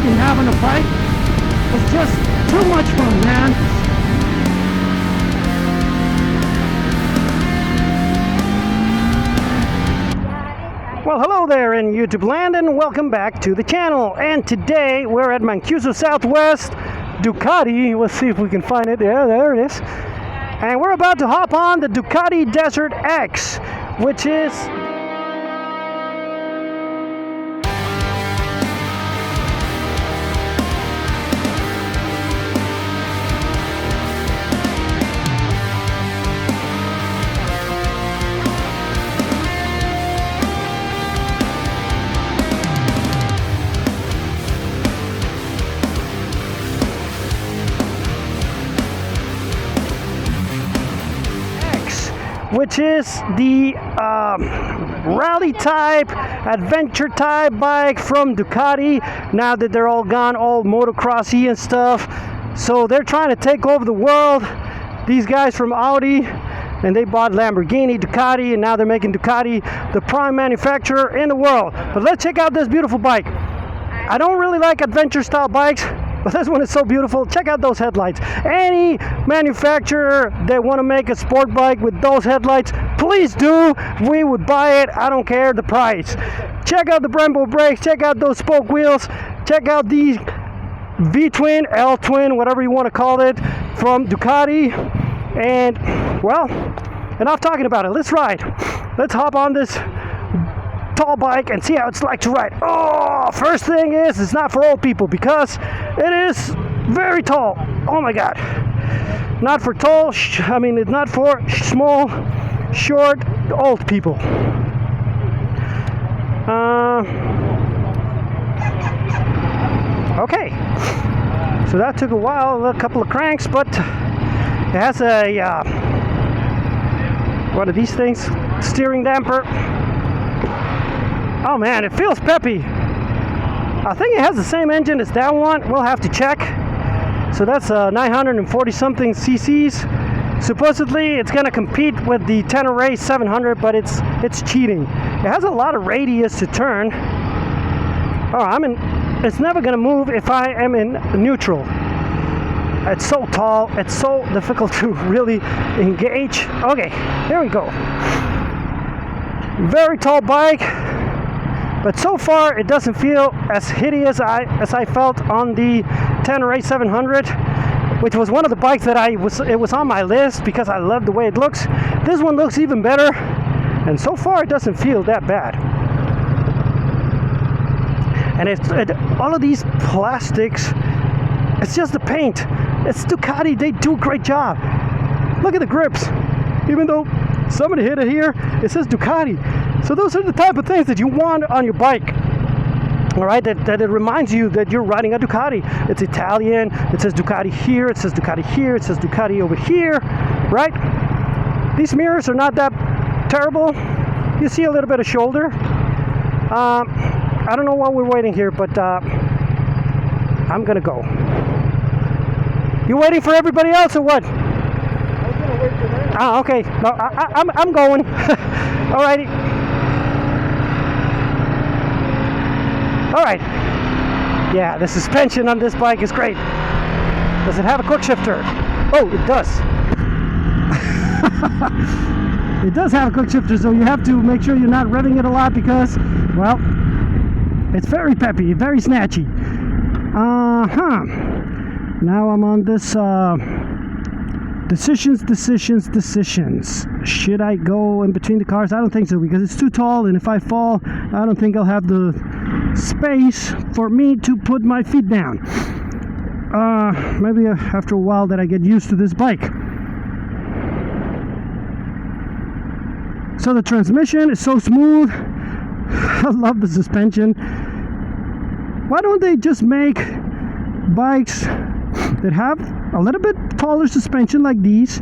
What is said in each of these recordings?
can have on a bike. It's just too much fun, man. Well, hello there in YouTube land and welcome back to the channel. And today we're at Mancuso Southwest Ducati. Let's see if we can find it. Yeah, there it is. And we're about to hop on the Ducati Desert X, which is the rally type, adventure type bike from Ducati. Now that they're all gone, all motocrossy and stuff, so they're trying to take over the world. These guys from Audi, and they bought Lamborghini, Ducati, and now they're making Ducati the prime manufacturer in the world. But let's check out this beautiful bike. I don't really like adventure style bikes, but this one is so beautiful. Check out those headlights. Any manufacturer that want to make a sport bike with those headlights, please do. We would buy it. I don't care the price. Check out the Brembo brakes. Check out those spoke wheels. Check out these V-twin, L-twin, whatever you want to call it, from Ducati. And, well, enough talking about it. Let's ride. Let's hop on this tall bike and see how it's like to ride. Oh, first thing is, it's not for old people because it is very tall. Oh my god. Not for tall, it's not for small, short, old people. Okay, so that took a while, a couple of cranks, but it has a what are these things? Steering damper. Oh man, it feels peppy. I think it has the same engine as that one. We'll have to check. So that's 940 something cc's. Supposedly it's gonna compete with the Tenere 700, but it's cheating. It has a lot of radius to turn. Oh, it's never gonna move if I am in neutral. It's so tall, it's so difficult to really engage. Okay, here we go. Very tall bike. But so far, it doesn't feel as hideous as I felt on the Tenere 700, which was one of the bikes that it was on my list because I love the way it looks. This one looks even better, and so far it doesn't feel that bad. And all of these plastics, it's just the paint. It's Ducati, they do a great job. Look at the grips. Even though somebody hit it here, it says Ducati. So those are the type of things that you want on your bike. All right, that it reminds you that you're riding a Ducati. It's Italian. It says Ducati here. It says Ducati here. It says Ducati over here. Right? These mirrors are not that terrible. You see a little bit of shoulder. I don't know why we're waiting here, but I'm gonna go. You waiting for everybody else or what? Ah, okay. No, I'm going. Alrighty. Alright. Yeah, the suspension on this bike is great. Does it have a quick shifter? Oh, it does. It does have a quick shifter, so you have to make sure you're not revving it a lot because, well, it's very peppy, very snatchy. Now I'm on this decisions. Should I go in between the cars? I don't think so because it's too tall, and if I fall, I don't think I'll have the space for me to put my feet down. Maybe after a while that I get used to this bike. So the transmission is so smooth. I love the suspension. Why don't they just make bikes that have a little bit taller suspension like these,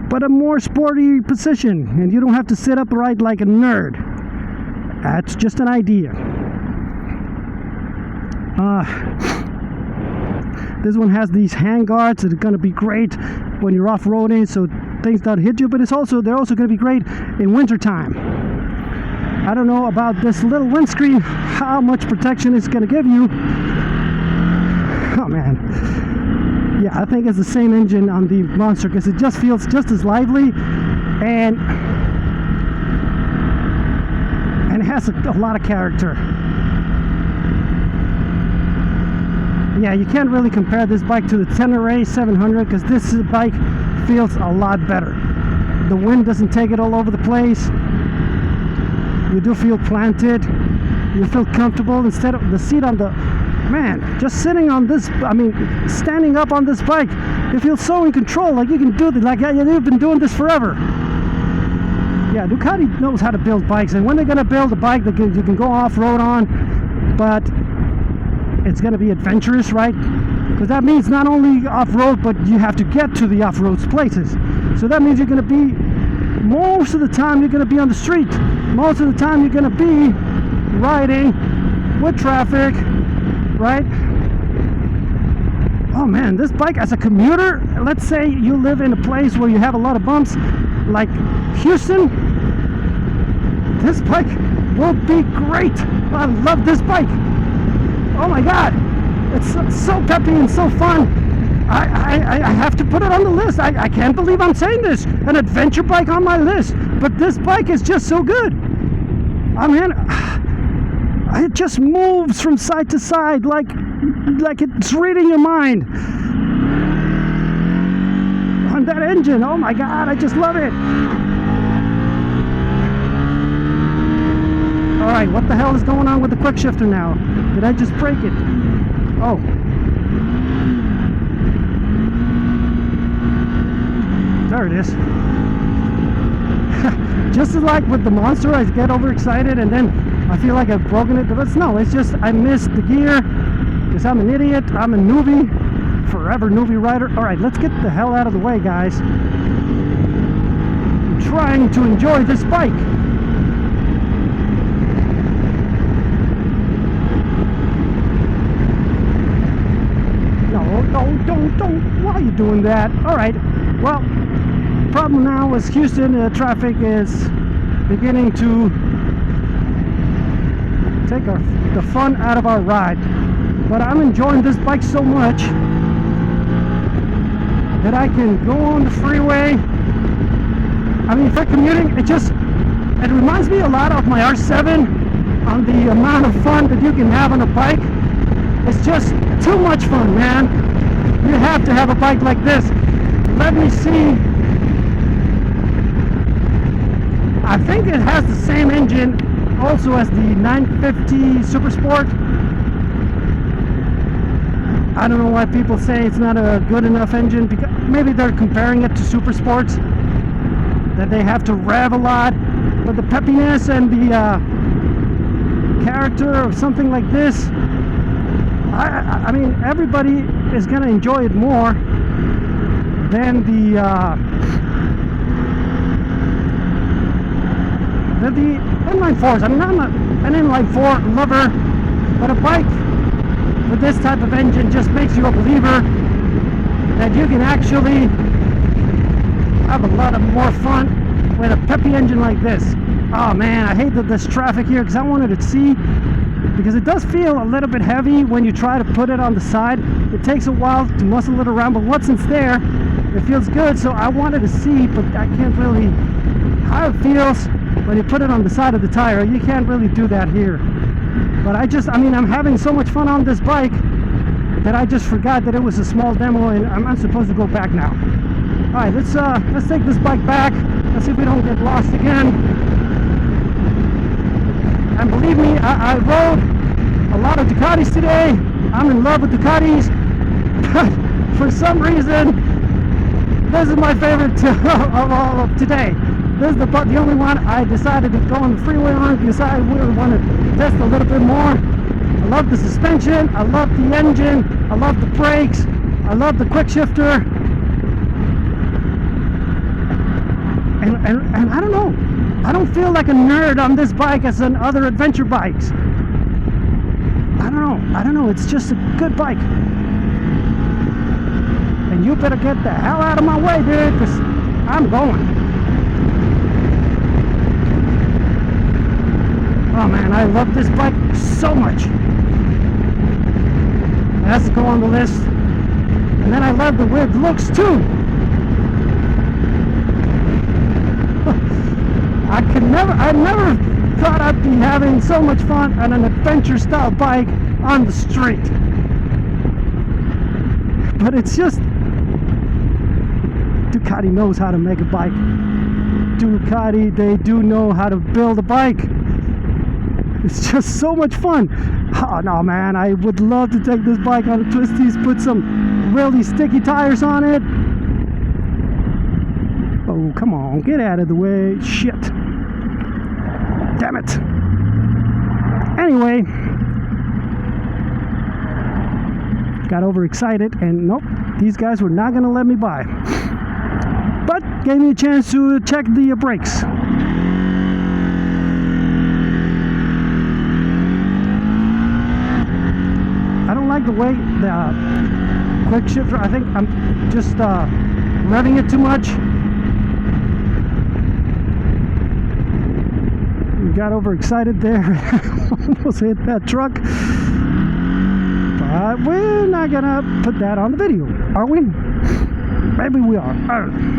but a more sporty position, and you don't have to sit upright like a nerd? That's just an idea. This one has these hand guards that are going to be great when you're off-roading, so things don't hit you, but they're also going to be great in wintertime. I don't know about this little windscreen, how much protection it's going to give you, Oh man, yeah, I think it's the same engine on the Monster because it just feels just as lively, and it has a lot of character. Yeah, you can't really compare this bike to the Tenere 700 because this bike feels a lot better. The wind doesn't take it all over the place. You do feel planted. You feel comfortable instead of the seat on the... Man, just sitting on this, I mean, standing up on this bike, you feel so in control, like you can do this, like you've been doing this forever. Yeah, Ducati knows how to build bikes, and when they're going to build a bike that you can go off-road on, but it's going to be adventurous, right? Because that means not only off-road, but you have to get to the off-road places. So that means you're going to be, most of the time you're going to be on the street. Most of the time you're going to be riding with traffic, right? Oh man, this bike as a commuter, let's say you live in a place where you have a lot of bumps, like Houston, this bike will be great. I love this bike. Oh my god, it's so peppy and so fun. I have to put it on the list. I can't believe I'm saying this, an adventure bike on my list, but this bike is just so good. I mean, it just moves from side to side like it's reading your mind. On that engine, oh my god, I just love it. Alright, what the hell is going on with the quick shifter now? Did I just break it? Oh. There it is. Just like with the Monster, I get overexcited and then I feel like I've broken it. But no, it's just I missed the gear because I'm an idiot. I'm a newbie, forever newbie rider. Alright, let's get the hell out of the way, guys. I'm trying to enjoy this bike. Don't. Why are you doing that? Alright, well, problem now is Houston, traffic is beginning to take the fun out of our ride. But I'm enjoying this bike so much that I can go on the freeway. I mean, for commuting, it reminds me a lot of my R7 on the amount of fun that you can have on a bike. It's just too much fun, man. You have to have a bike like this. Let me see. I think it has the same engine also as the 950 Super Sport. I don't know why people say it's not a good enough engine, because maybe they're comparing it to Super Sports, that they have to rev a lot, but the peppiness and the character of something like this, I mean, everybody is going to enjoy it more than the inline fours. I mean, I'm an inline four lover, but a bike with this type of engine just makes you a believer that you can actually have a lot of more fun with a peppy engine like this. Oh man, I hate this traffic here because I wanted to see, because it does feel a little bit heavy when you try to put it on the side. It takes a while to muscle it around, but once it's there, it feels good. So I wanted to see, but I can't really, how it feels when you put it on the side of the tire. You can't really do that here. But I mean, I'm having so much fun on this bike that I just forgot that it was a small demo, and I'm supposed to go back now. All right, let's take this bike back. Let's see if we don't get lost again. And believe me, I rode a lot of Ducatis today. I'm in love with Ducatis. But for some reason, this is my favorite of all of today. This is the only one I decided to go on the freeway on because I really want to test a little bit more. I love the suspension, I love the engine, I love the brakes, I love the quick shifter. And I don't know, I don't feel like a nerd on this bike as in other adventure bikes. I don't know, it's just a good bike. And you better get the hell out of my way, dude, because I'm going. Oh man, I love this bike so much. has to go on the list. And then I love the way it looks too. I never thought I'd be having so much fun on an adventure style bike on the street. But it's just, Ducati knows how to make a bike. Ducati, they do know how to build a bike. It's just so much fun. Oh no, man, I would love to take this bike on the twisties, put some really sticky tires on it. Oh, come on, get out of the way. Shit. Damn it. Anyway, got overexcited and nope, these guys were not gonna let me by. But gave me a chance to check the brakes. I don't like the way the quick shifter, I think I'm just revving it too much. Got overexcited there. Almost hit that truck. But we're not gonna put that on the video, are we? Maybe we are. I don't know.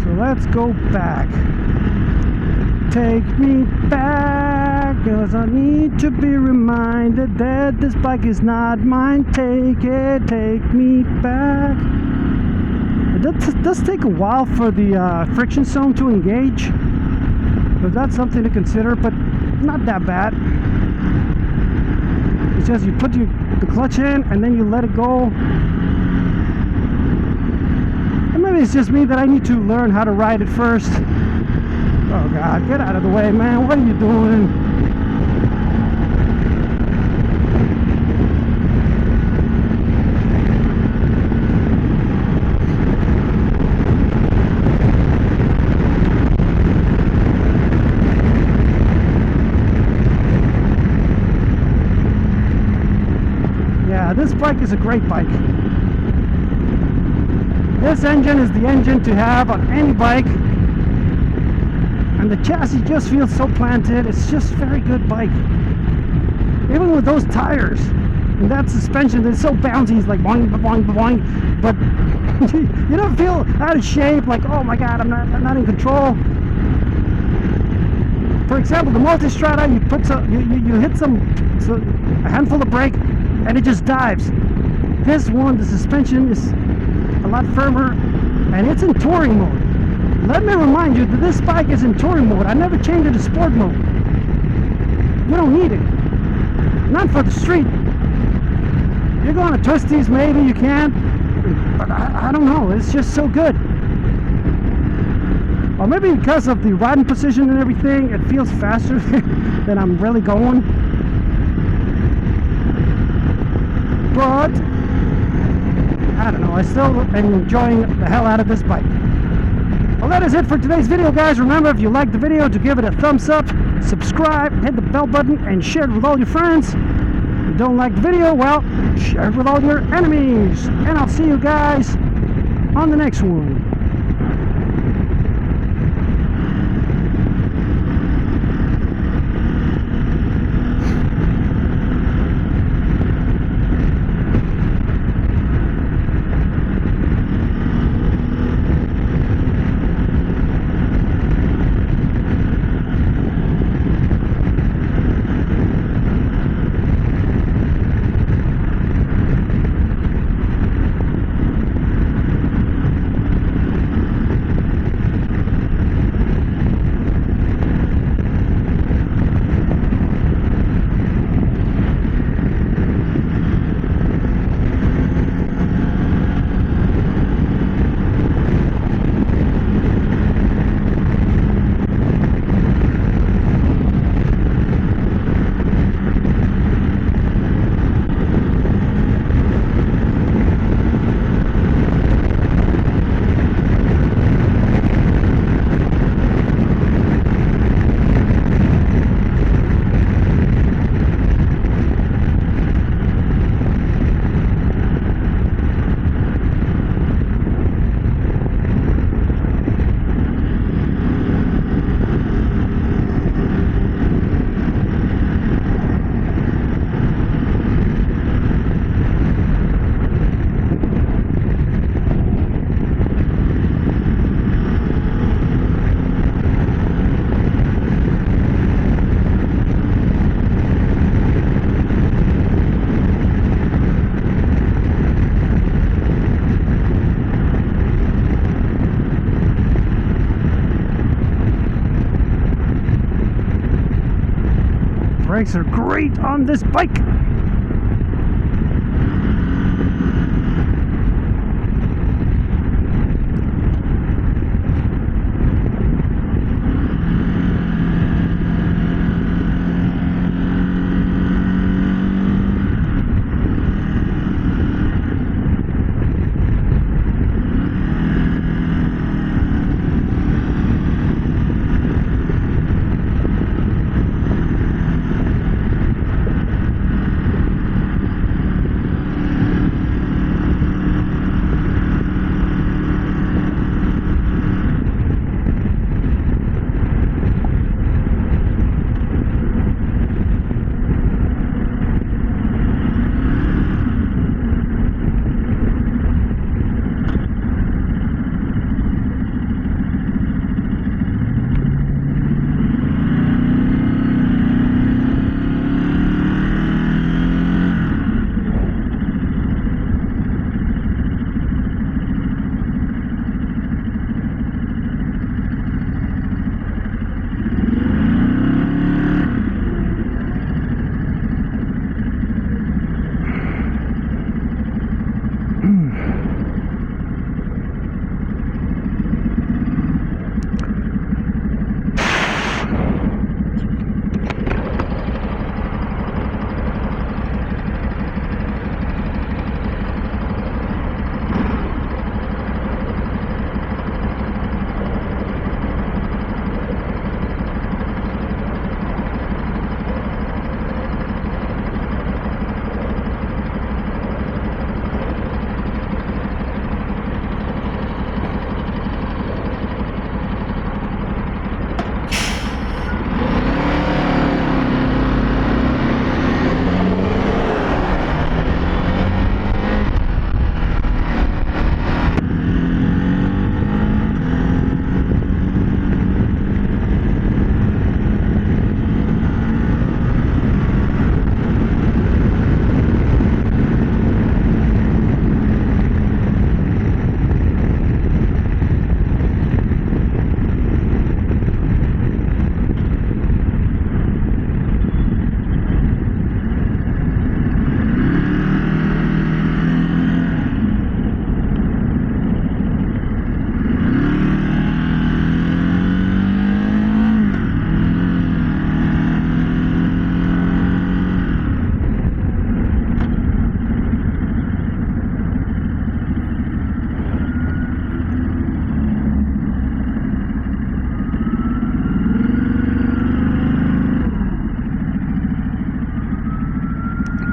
So let's go back. Take me back, 'cause I need to be reminded that this bike is not mine. Take me back. It does take a while for the friction zone to engage, so that's something to consider, but not that bad. It's just you put the clutch in and then you let it go. And maybe it's just me that I need to learn how to ride it first. Oh God, get out of the way, man. What are you doing? Yeah, this bike is a great bike. This engine is the engine to have on any bike. And the chassis just feels so planted. It's just a very good bike. Even with those tires and that suspension, it's so bouncy. It's like boing, boing, boing. But you don't feel out of shape. Like, oh my God, I'm not in control. For example, the Multistrada, you put some, you hit a handful of brake, and it just dives. This one, the suspension is a lot firmer, and it's in touring mode. Let me remind you that this bike is in touring mode. I never changed it to sport mode. You don't need it. Not for the street. You're going to twisties, maybe you can. But I don't know. It's just so good. Or maybe because of the riding position and everything, it feels faster than I'm really going. But I don't know. I still am enjoying the hell out of this bike. Well, that is it for today's video, guys. Remember, if you liked the video, to give it a thumbs up, subscribe, hit the bell button, and share it with all your friends. If you don't like the video, well, share it with all your enemies. And I'll see you guys on the next one. Brakes are great on this bike.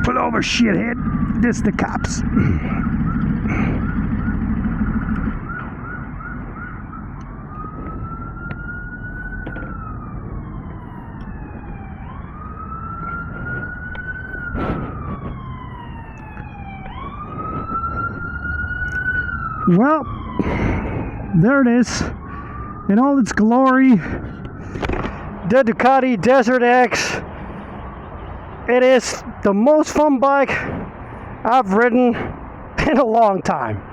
Pull over, shithead. This the cops. Well, there it is in all its glory. The Ducati Desert X. It is the most fun bike I've ridden in a long time.